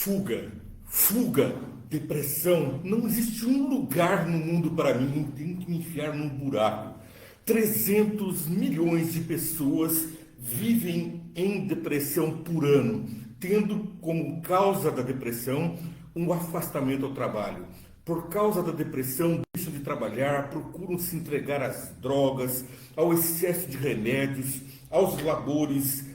Fuga, fuga, depressão. Não existe um lugar no mundo para mim. Tenho que me enfiar num buraco. 300 milhões de pessoas vivem em depressão por ano, tendo como causa da depressão um afastamento ao trabalho. Por causa da depressão, deixam de trabalhar, procuram se entregar às drogas, ao excesso de remédios, aos labores,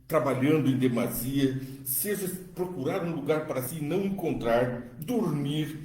trabalhando em demasia, seja procurar um lugar para si e não encontrar, dormir,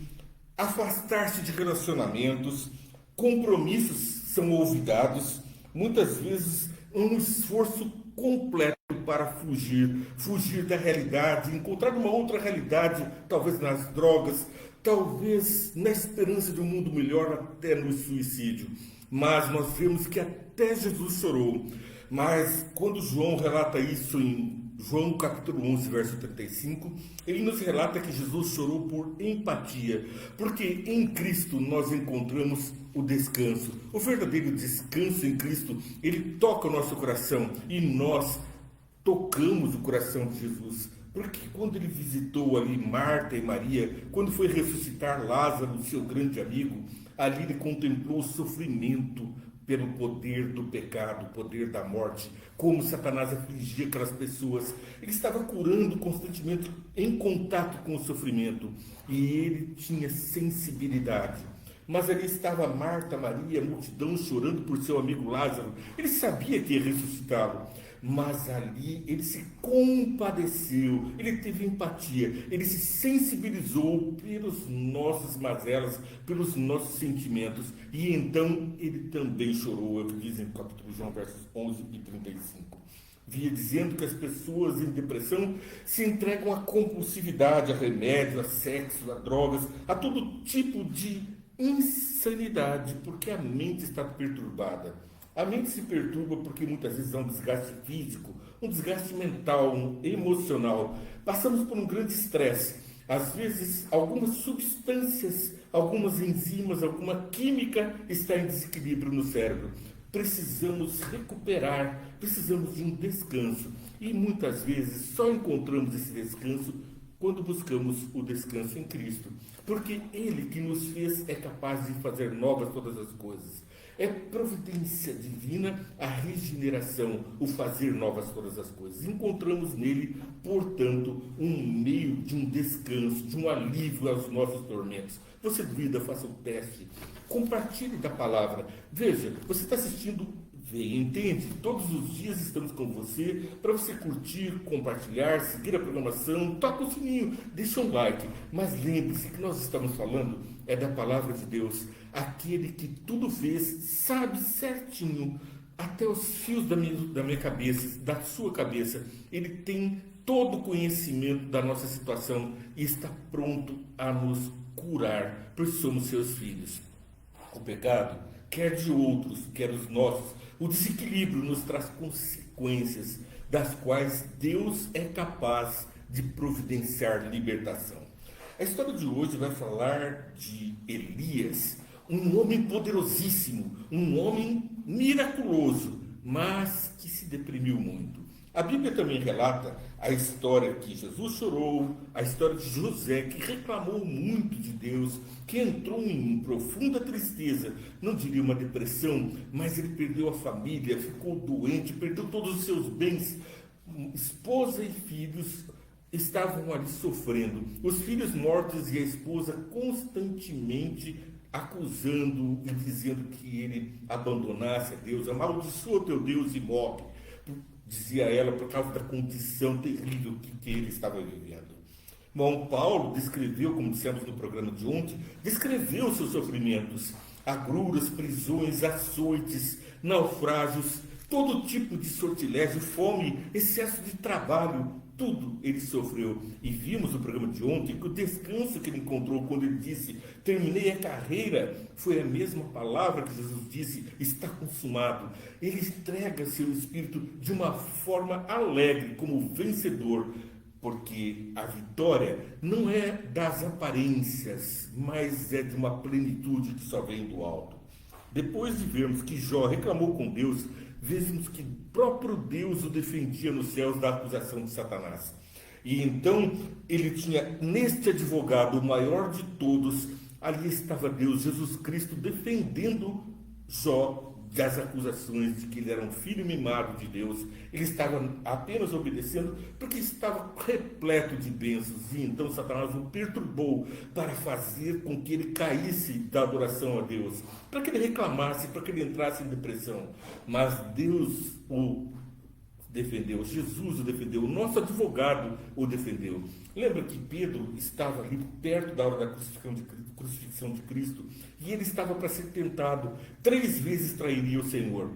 afastar-se de relacionamentos, compromissos são olvidados, muitas vezes um esforço completo para fugir da realidade, encontrar uma outra realidade, talvez nas drogas, talvez na esperança de um mundo melhor, até no suicídio. Mas nós vemos que até Jesus chorou. Mas quando João relata isso em João capítulo 11, verso 35, ele nos relata que Jesus chorou por empatia, porque em Cristo nós encontramos o descanso. O verdadeiro descanso em Cristo, ele toca o nosso coração e nós tocamos o coração de Jesus. Porque quando ele visitou ali Marta e Maria, quando foi ressuscitar Lázaro, seu grande amigo, ali ele contemplou o sofrimento pelo poder do pecado, o poder da morte, como Satanás afligia aquelas pessoas. Ele estava curando constantemente em contato com o sofrimento e ele tinha sensibilidade. Mas ali estava Marta, Maria, a multidão chorando por seu amigo Lázaro. Ele sabia que ia ressuscitá-lo, mas ali ele se compadeceu, ele teve empatia, ele se sensibilizou pelos nossos mazelas, pelos nossos sentimentos, e então ele também chorou, é o que diz em capítulo João, versos 11 e 35. Via dizendo que as pessoas em depressão se entregam à compulsividade, a remédios, a sexo, a drogas, a todo tipo de insanidade, porque a mente está perturbada. A mente se perturba porque muitas vezes há um desgaste físico, um desgaste mental, um emocional. Passamos por um grande estresse. Às vezes, algumas substâncias, algumas enzimas, alguma química está em desequilíbrio no cérebro. Precisamos recuperar, precisamos de um descanso. E muitas vezes só encontramos esse descanso quando buscamos o descanso em Cristo. Porque Ele que nos fez é capaz de fazer novas todas as coisas. É providência divina a regeneração, o fazer novas todas as coisas. Encontramos nele, portanto, um meio de um descanso, de um alívio aos nossos tormentos. Você duvida, faça o teste. Compartilhe da palavra. Veja, você está assistindo, vê, entende? Todos os dias estamos com você para você curtir, compartilhar, seguir a programação, toca o sininho, deixa um like. Mas lembre-se que nós estamos falando é da palavra de Deus. Aquele que tudo fez, sabe certinho, até os fios da minha cabeça, da sua cabeça. Ele tem todo o conhecimento da nossa situação e está pronto a nos curar, pois somos seus filhos. O pecado, quer de outros, quer os nossos, o desequilíbrio nos traz consequências, das quais Deus é capaz de providenciar libertação. A história de hoje vai falar de Elias, um homem poderosíssimo, um homem miraculoso, mas que se deprimiu muito. A Bíblia também relata a história que Jesus chorou, a história de José, que reclamou muito de Deus, que entrou em profunda tristeza, não diria uma depressão, mas ele perdeu a família, ficou doente, perdeu todos os seus bens, esposa e filhos estavam ali sofrendo. Os filhos mortos e a esposa constantemente acusando e dizendo que ele abandonasse a Deus, amaldiçoa teu Deus e morre, dizia ela, por causa da condição terrível que ele estava vivendo. Bom, Paulo descreveu, como dissemos no programa de ontem, descreveu os seus sofrimentos, agruras, prisões, açoites, naufrágios, todo tipo de sortilégio, fome, excesso de trabalho, tudo ele sofreu. E vimos no programa de ontem que o descanso que ele encontrou quando ele disse, terminei a carreira, foi a mesma palavra que Jesus disse, está consumado. Ele entrega seu espírito de uma forma alegre, como vencedor, porque a vitória não é das aparências, mas é de uma plenitude que só vem do alto. Depois de vermos que Jó reclamou com Deus, vemos que próprio Deus o defendia nos céus da acusação de Satanás. E então ele tinha neste advogado, o maior de todos, ali estava Deus, Jesus Cristo, defendendo Jó das acusações de que ele era um filho mimado de Deus. Ele estava apenas obedecendo porque estava repleto de bênçãos. E então Satanás o perturbou para fazer com que ele caísse da adoração a Deus, para que ele reclamasse, para que ele entrasse em depressão. Mas Deus o defendeu, Jesus o defendeu, o nosso advogado o defendeu. Lembra que Pedro estava ali perto da hora da crucifixão de Cristo e ele estava para ser tentado. 3 vezes trairia o Senhor.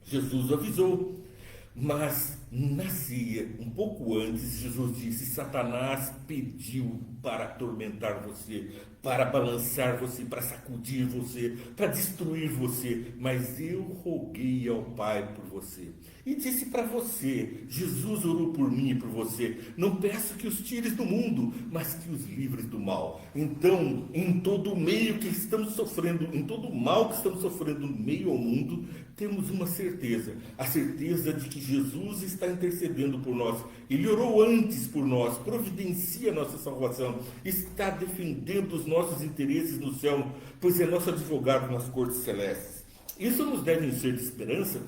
Jesus o avisou, mas na ceia, um pouco antes, Jesus disse: Satanás pediu para atormentar você, para balançar você, para sacudir você, para destruir você, mas eu roguei ao Pai por você. E disse para você, Jesus orou por mim e por você: não peço que os tires do mundo, mas que os livres do mal. Então, em todo o meio que estamos sofrendo, em todo o mal que estamos sofrendo no meio ao mundo, temos uma certeza, a certeza de que Jesus está intercedendo por nós. Ele orou antes por nós, providencia a nossa salvação, está defendendo os nossos interesses no céu, pois é nosso advogado nas cortes celestes. Isso nos deve encher de esperança,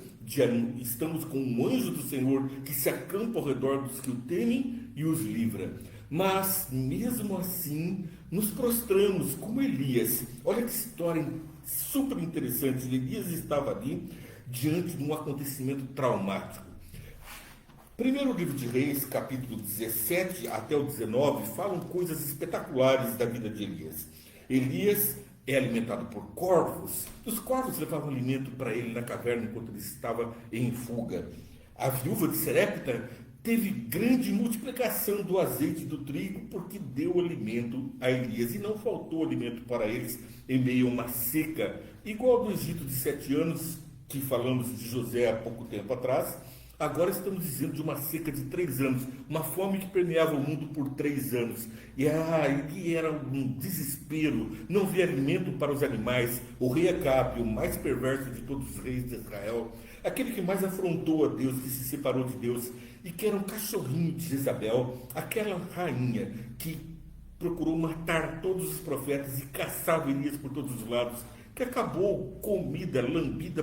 estamos com um anjo do Senhor que se acampa ao redor dos que o temem e os livra. Mas, mesmo assim, nos prostramos como Elias. Olha que história super interessante. Elias estava ali diante de um acontecimento traumático. Primeiro livro de Reis, capítulo 17 até o 19, falam coisas espetaculares da vida de Elias. Elias é alimentado por corvos. Os corvos levavam alimento para ele na caverna enquanto ele estava em fuga. A viúva de Serepta teve grande multiplicação do azeite e do trigo porque deu alimento a Elias. E não faltou alimento para eles em meio a uma seca, igual ao do Egito de 7 anos, que falamos de José há pouco tempo atrás. Agora estamos dizendo de uma seca de 3 anos, uma fome que permeava o mundo por 3 anos. E era um desespero, não havia alimento para os animais. O rei Acabe, o mais perverso de todos os reis de Israel, aquele que mais afrontou a Deus, que se separou de Deus, e que era um cachorrinho de Jezabel, aquela rainha que procurou matar todos os profetas e caçava Elias por todos os lados, que acabou comida, lambida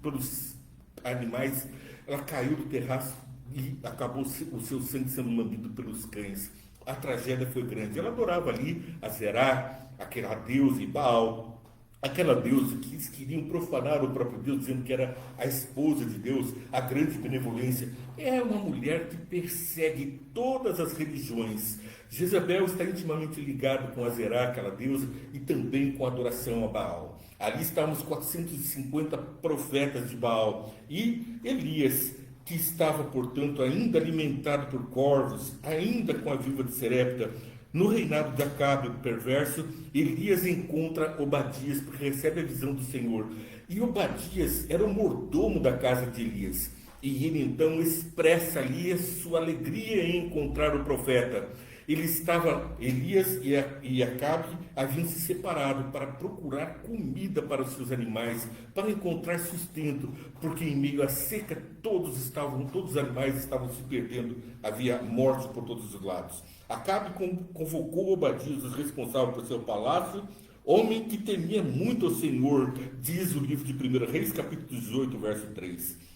pelos animais. Ela caiu do terraço e acabou o seu sangue sendo lambido pelos cães. A tragédia foi grande. Ela adorava ali a Zerá, aquela deusa, e Baal, aquela deusa que eles queriam profanar o próprio Deus, dizendo que era a esposa de Deus, a grande benevolência. É uma mulher que persegue todas as religiões. Jezabel está intimamente ligado com a Zerá, aquela deusa, e também com a adoração a Baal. Ali estávamos 450 profetas de Baal. E Elias, que estava, portanto, ainda alimentado por corvos, ainda com a viúva de Serepta, no reinado de Acabe, o perverso, Elias encontra Obadias, porque recebe a visão do Senhor. E Obadias era o mordomo da casa de Elias. E ele então expressa ali a sua alegria em encontrar o profeta. Elias e Acabe haviam se separado para procurar comida para os seus animais, para encontrar sustento, porque em meio à seca todos os animais estavam se perdendo, havia morte por todos os lados. Acabe convocou Obadias, os responsáveis por seu palácio, homem que temia muito ao Senhor, diz o livro de 1 Reis, capítulo 18, verso 3.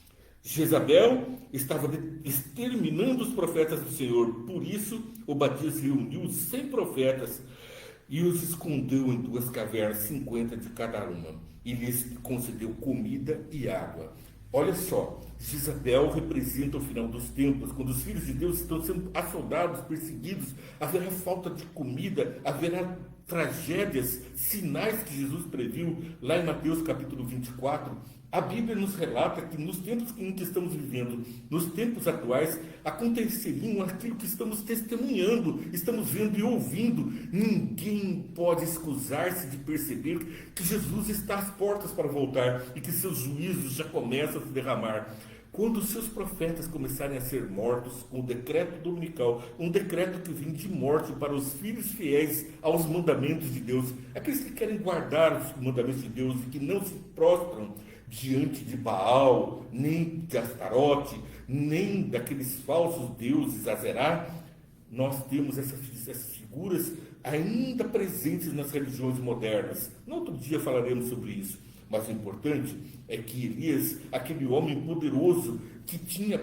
Jezabel estava exterminando os profetas do Senhor, por isso Obadias reuniu os 100 profetas e os escondeu em 2 cavernas, 50 de cada uma, e lhes concedeu comida e água. Olha só, Jezabel representa o final dos tempos, quando os filhos de Deus estão sendo assaldados, perseguidos, haverá falta de comida, haverá tragédias, sinais que Jesus previu lá em Mateus capítulo 24. A Bíblia nos relata que nos tempos em que estamos vivendo, nos tempos atuais, aconteceria aquilo que estamos testemunhando, estamos vendo e ouvindo. Ninguém pode excusar-se de perceber que Jesus está às portas para voltar e que seus juízos já começam a se derramar. Quando os seus profetas começarem a ser mortos, com o decreto dominical, um decreto que vem de morte para os filhos fiéis aos mandamentos de Deus, aqueles que querem guardar os mandamentos de Deus e que não se prostram diante de Baal, nem de Astarote, nem daqueles falsos deuses Azerá, nós temos essas figuras ainda presentes nas religiões modernas. No outro dia falaremos sobre isso. Mas o importante é que Elias, aquele homem poderoso que tinha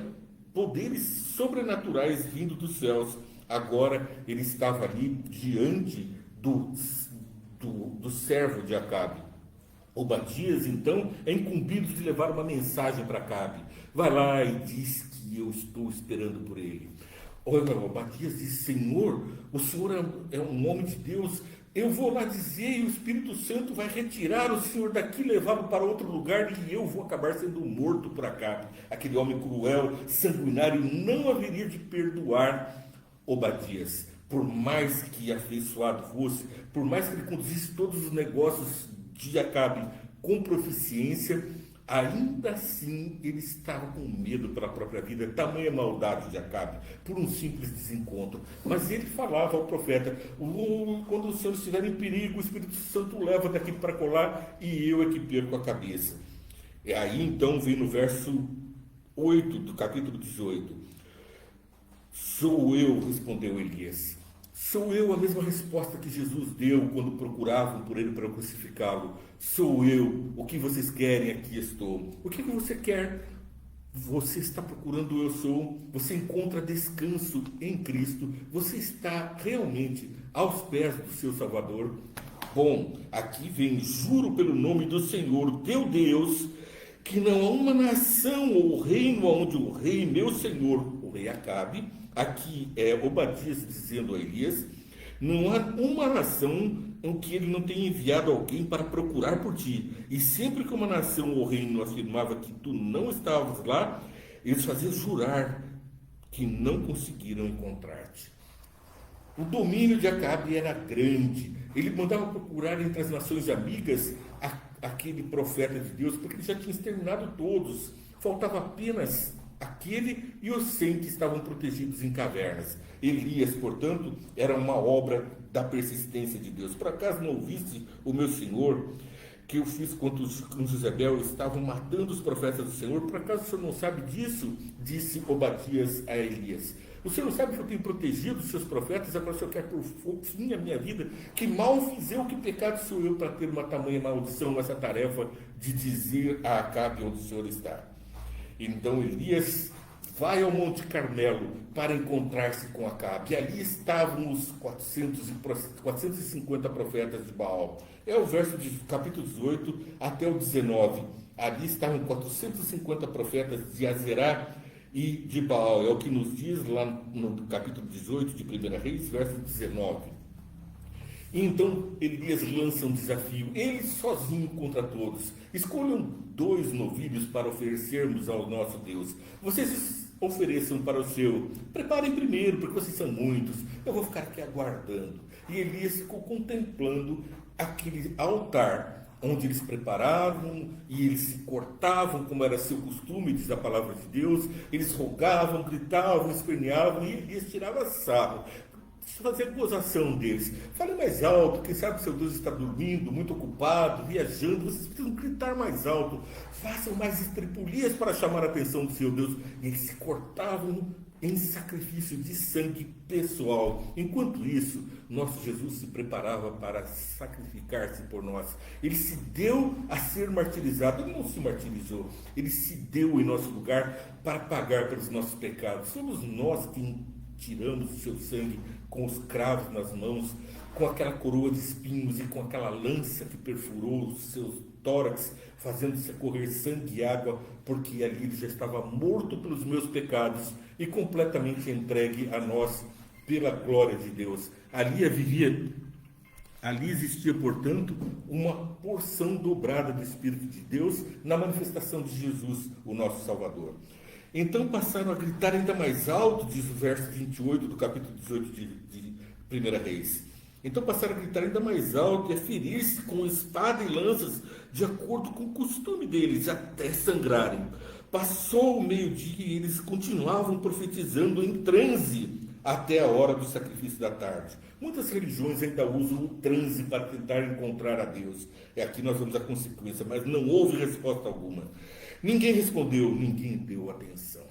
poderes sobrenaturais vindo dos céus, agora ele estava ali diante do servo de Acabe. Obadias, então, é incumbido de levar uma mensagem para Acabe. Vai lá e diz que eu estou esperando por ele. Olha, Obadias diz: Senhor, o Senhor é um homem de Deus, eu vou lá dizer e o Espírito Santo vai retirar o Senhor daqui, levá-lo para outro lugar e eu vou acabar sendo morto por Acabe. Aquele homem cruel, sanguinário, não haveria de perdoar Obadias. Por mais que afeiçoado fosse, por mais que ele conduzisse todos os negócios de Acabe com proficiência, ainda assim ele estava com medo pela própria vida, tamanha maldade de Acabe, por um simples desencontro. Mas ele falava ao profeta: quando o Senhor estiver em perigo, o Espírito Santo o leva daqui para colar e eu é que perco a cabeça. E aí então vem no verso 8 do capítulo 18: Sou eu, respondeu Elias. Sou eu, a mesma resposta que Jesus deu quando procuravam por ele para crucificá-lo. Sou eu, o que vocês querem, aqui estou. O que você quer? Você está procurando o eu sou, você encontra descanso em Cristo, você está realmente aos pés do seu Salvador. Bom, aqui vem: juro pelo nome do Senhor, teu Deus, que não há uma nação ou reino onde o rei, meu Senhor, o rei Acabe, aqui é Obadias dizendo a Elias, não há uma nação em que ele não tenha enviado alguém para procurar por ti. E sempre que uma nação ou reino afirmava que tu não estavas lá, eles faziam jurar que não conseguiram encontrar-te. O domínio de Acabe era grande. Ele mandava procurar entre as nações amigas aquele profeta de Deus, porque ele já tinha exterminado todos. Faltava apenas aquele e os 100 que estavam protegidos em cavernas. Elias, portanto, era uma obra da persistência de Deus. Por acaso não ouviste o meu Senhor, que eu fiz contra os Jezabel, estavam matando os profetas do Senhor? Por acaso o senhor não sabe disso? Disse Obadias a Elias. O senhor não sabe que eu tenho protegido os seus profetas? Agora o senhor quer por fim a minha vida? Que mal fiz eu, que pecado sou eu para ter uma tamanha maldição nessa tarefa de dizer a Acabe onde o senhor está? Então Elias vai ao Monte Carmelo para encontrar-se com Acabe. E ali estavam os 450 profetas de Baal. É o verso de capítulo 18 até o 19. Ali estavam 450 profetas de Azerá e de Baal. É o que nos diz lá no capítulo 18 de 1 Reis, verso 19. E então Elias lança um desafio, ele sozinho contra todos. Escolham 2 novilhos para oferecermos ao nosso Deus. Vocês ofereçam para o seu. Preparem primeiro, porque vocês são muitos. Eu vou ficar aqui aguardando. E Elias ficou contemplando aquele altar onde eles preparavam e eles se cortavam, como era seu costume, diz a palavra de Deus. Eles rogavam, gritavam, esperneavam e Elias tirava sarro. Fazer acusação deles. Fale mais alto, quem sabe seu Deus está dormindo, muito ocupado, viajando, vocês precisam gritar mais alto, façam mais estripulias para chamar a atenção do seu Deus. E eles se cortavam em sacrifício de sangue pessoal. Enquanto isso, nosso Jesus se preparava para sacrificar-se por nós. Ele se deu a ser martirizado. Ele não se martirizou, ele se deu em nosso lugar para pagar pelos nossos pecados. Somos nós que tiramos o seu sangue com os cravos nas mãos, com aquela coroa de espinhos e com aquela lança que perfurou os seus tórax, fazendo-se correr sangue e água, porque ali ele já estava morto pelos meus pecados e completamente entregue a nós pela glória de Deus. Ali existia, portanto, uma porção dobrada do Espírito de Deus na manifestação de Jesus, o nosso Salvador. Então passaram a gritar ainda mais alto, diz o verso 28 do capítulo 18 de 1 Reis. Então passaram a gritar ainda mais alto e a ferir-se com espada e lanças, de acordo com o costume deles, até sangrarem. Passou o meio-dia e eles continuavam profetizando em transe até a hora do sacrifício da tarde. Muitas religiões ainda usam o transe para tentar encontrar a Deus. E aqui nós vemos a consequência, mas não houve resposta alguma. Ninguém respondeu, ninguém deu atenção.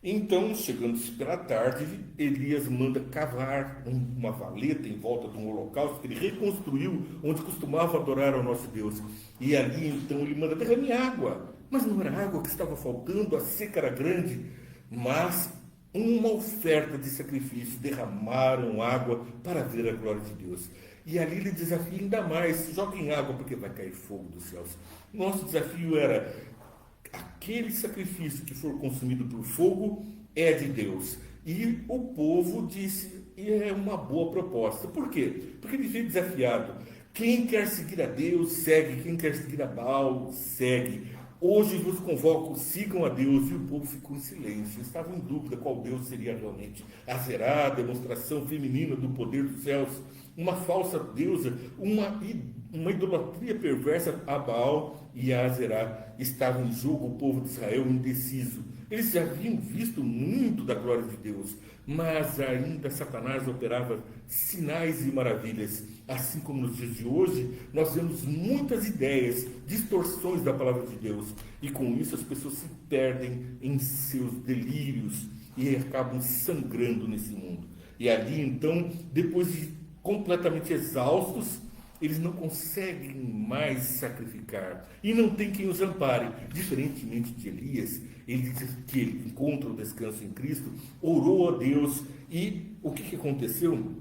Então, chegando-se pela tarde, Elias manda cavar uma valeta em volta de um holocausto que ele reconstruiu onde costumava adorar ao nosso Deus. E ali, então, ele manda derrame água. Mas não era água que estava faltando, a seca era grande, mas uma oferta de sacrifício, derramaram água para ver a glória de Deus. E ali ele desafia ainda mais, joguem água porque vai cair fogo dos céus. Nosso desafio era, aquele sacrifício que for consumido por fogo é de Deus. E o povo disse, e é uma boa proposta. Por quê? Porque ele veio desafiado. Quem quer seguir a Deus, segue. Quem quer seguir a Baal, segue. Hoje vos convoco, sigam a Deus. E o povo ficou em silêncio. Estava em dúvida qual Deus seria realmente. Azerá, demonstração feminina do poder dos céus. Uma falsa deusa, uma idolatria perversa a Baal e a Azerá. Estava em jogo o povo de Israel indeciso. Eles já haviam visto muito da glória de Deus, mas ainda Satanás operava sinais e maravilhas. Assim como nos dias de hoje, nós vemos muitas ideias, distorções da palavra de Deus, e com isso as pessoas se perdem em seus delírios e acabam sangrando nesse mundo. E ali então, depois de completamente exaustos, eles não conseguem mais sacrificar e não tem quem os ampare. Diferentemente de Elias, ele diz que ele encontra o descanso em Cristo, orou a Deus e o que aconteceu?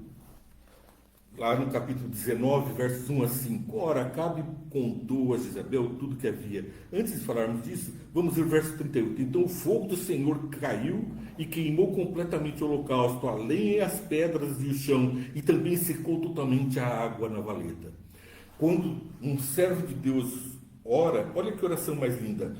Lá no capítulo 19, versos 1 a 5. Ora, Acabe contou a Jezabel tudo que havia. Antes de falarmos disso, vamos ver o verso 38. Então o fogo do Senhor caiu e queimou completamente o holocausto, a lenha e as pedras e o chão, e também secou totalmente a água na valeta. Quando um servo de Deus ora, olha que oração mais linda.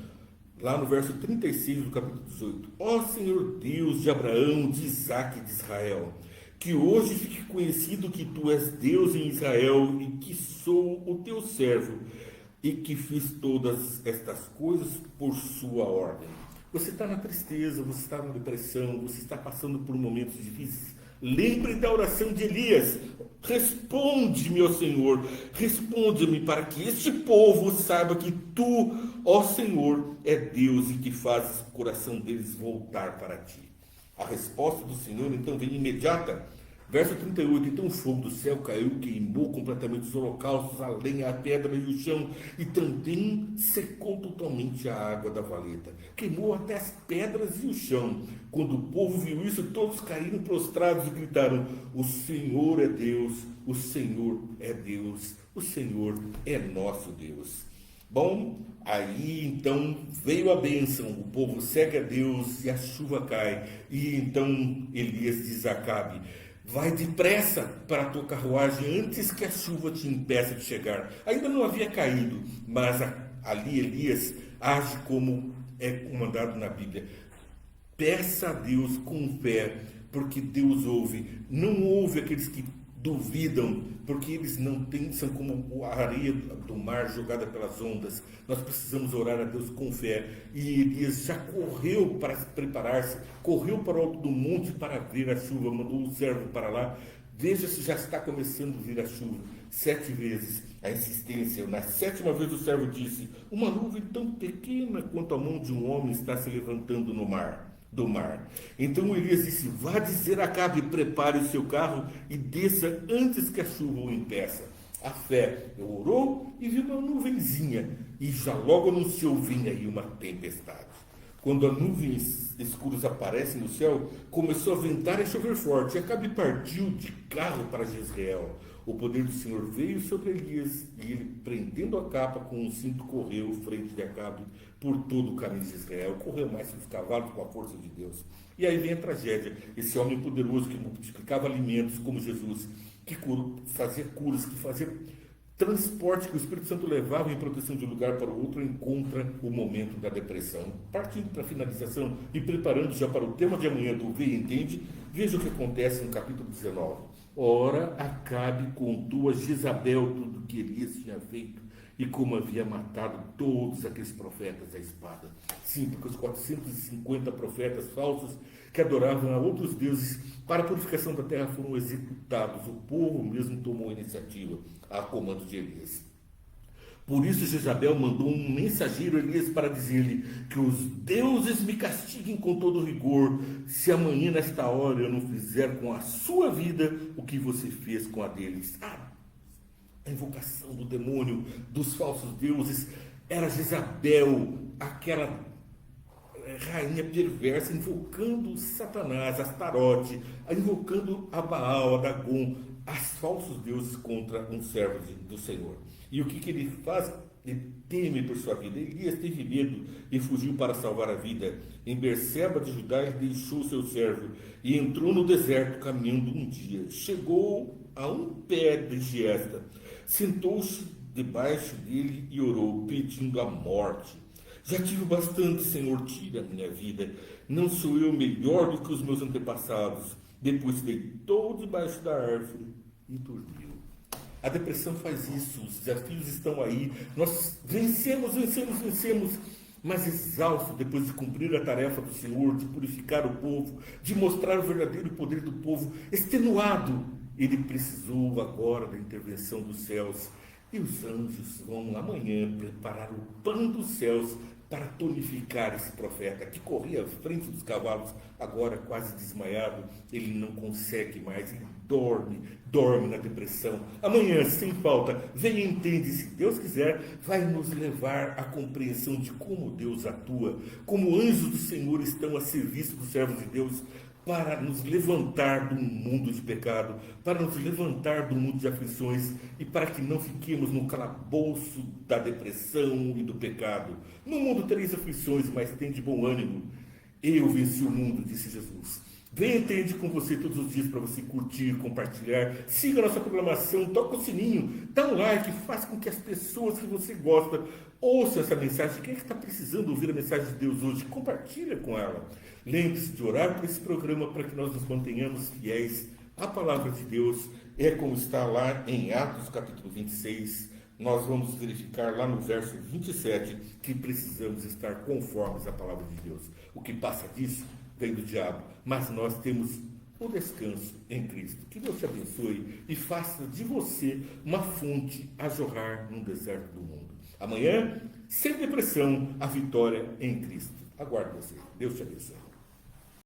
Lá no verso 36 do capítulo 18. Ó Senhor Deus de Abraão, de Isaque e de Israel, que hoje fique conhecido que tu és Deus em Israel e que sou o teu servo e que fiz todas estas coisas por sua ordem. Você está na tristeza, você está na depressão, você está passando por momentos difíceis. Lembre da oração de Elias. Responde-me, ó Senhor, responde-me para que este povo saiba que tu, ó Senhor, é Deus e que fazes o coração deles voltar para ti. A resposta do Senhor então vem imediata. Verso 38, então o fogo do céu caiu, queimou completamente os holocaustos, a lenha, a pedra e o chão, e também secou totalmente a água da valeta. Queimou até as pedras e o chão. Quando o povo viu isso, todos caíram prostrados e gritaram, o Senhor é Deus, o Senhor é Deus, o Senhor é nosso Deus. Bom, aí então veio a bênção, o povo segue a Deus e a chuva cai. E então Elias diz a Acabe, vai depressa para a tua carruagem antes que a chuva te impeça de chegar. Ainda não havia caído, mas ali Elias age como é comandado na Bíblia. Peça a Deus com fé, porque Deus ouve. Não ouve aqueles que duvidam, porque eles não têm, são como a areia do mar jogada pelas ondas. Nós precisamos orar a Deus com fé. E Elias já correu para preparar-se, correu para o alto do monte para ver a chuva, mandou o servo para lá. Veja se já está começando a vir a chuva. 7 vezes a insistência. Na 7ª vez o servo disse, uma nuvem tão pequena quanto a mão de um homem está se levantando no mar. Do mar. Então Elias disse, vá dizer a Acabe, prepare o seu carro e desça antes que a chuva o impeça. A fé orou e viu uma nuvenzinha e já logo anunciou, vinha aí uma tempestade. Quando as nuvens escuras aparecem no céu, começou a ventar e chover forte. E Acabe partiu de carro para Jezreel. O poder do Senhor veio sobre Elias e ele, prendendo a capa com um cinto, correu frente de Acabe por todo o caminho de Israel. Correu mais que os cavalos com a força de Deus. E aí vem a tragédia. Esse homem poderoso que multiplicava alimentos como Jesus, que fazia curas, que fazia transporte que o Espírito Santo levava em proteção de um lugar para o outro, encontra o momento da depressão. Partindo para a finalização e preparando já para o tema de amanhã do Vê e Entende, veja o que acontece no capítulo 19. Ora, Acabe contou a Jezabel tudo o que Elias tinha feito e como havia matado todos aqueles profetas à espada. Sim, porque os 450 profetas falsos que adoravam a outros deuses para a purificação da terra foram executados. O povo mesmo tomou a iniciativa a comando de Elias. Por isso Jezabel mandou um mensageiro Elias para dizer-lhe que os deuses me castiguem com todo rigor, se amanhã nesta hora eu não fizer com a sua vida o que você fez com a deles. A invocação do demônio, dos falsos deuses, era Jezabel, aquela rainha perversa, invocando Satanás, Astarote, invocando a Baal, a Dagon, as falsos deuses contra um servo do Senhor. E o que ele faz? Ele teme por sua vida. Elias teve medo e fugiu para salvar a vida. Em Berseba de Judá ele deixou seu servo e entrou no deserto caminhando um dia. Chegou a um pé de giesta, sentou-se debaixo dele e orou, pedindo a morte. Já tive bastante, Senhor, tira a minha vida. Não sou eu melhor do que os meus antepassados. Depois deitou debaixo da árvore e dormiu. A depressão faz isso, os desafios estão aí. Nós vencemos, mas exausto depois de cumprir a tarefa do Senhor, de purificar o povo, de mostrar o verdadeiro poder do povo, extenuado. Ele precisou agora da intervenção dos céus. E os anjos vão amanhã preparar o pano dos céus para tonificar esse profeta que corria à frente dos cavalos, agora quase desmaiado. Ele não consegue mais, ele dorme na depressão. Amanhã, sem falta, vem e entende, se Deus quiser, vai nos levar à compreensão de como Deus atua, como anjos do Senhor estão a serviço dos servos de Deus, para nos levantar do mundo de pecado, para nos levantar do mundo de aflições e para que não fiquemos no calabouço da depressão e do pecado. No mundo tereis aflições, mas tem de bom ânimo. Eu venci o mundo, disse Jesus. Venha ter com você todos os dias para você curtir, compartilhar. Siga a nossa programação, toca o sininho, dá um like, faça com que as pessoas que você gosta ouçam essa mensagem. Quem é que está precisando ouvir a mensagem de Deus hoje? Compartilha com ela. Lembre-se de orar por esse programa para que nós nos mantenhamos fiéis à palavra de Deus. É como está lá em Atos capítulo 26. Nós vamos verificar lá no verso 27 que precisamos estar conformes à palavra de Deus. O que passa disso vem do diabo, mas nós temos o descanso em Cristo. Que Deus te abençoe e faça de você uma fonte a jorrar no deserto do mundo. Amanhã, sem depressão, a vitória em Cristo. Aguardo você. Deus te abençoe.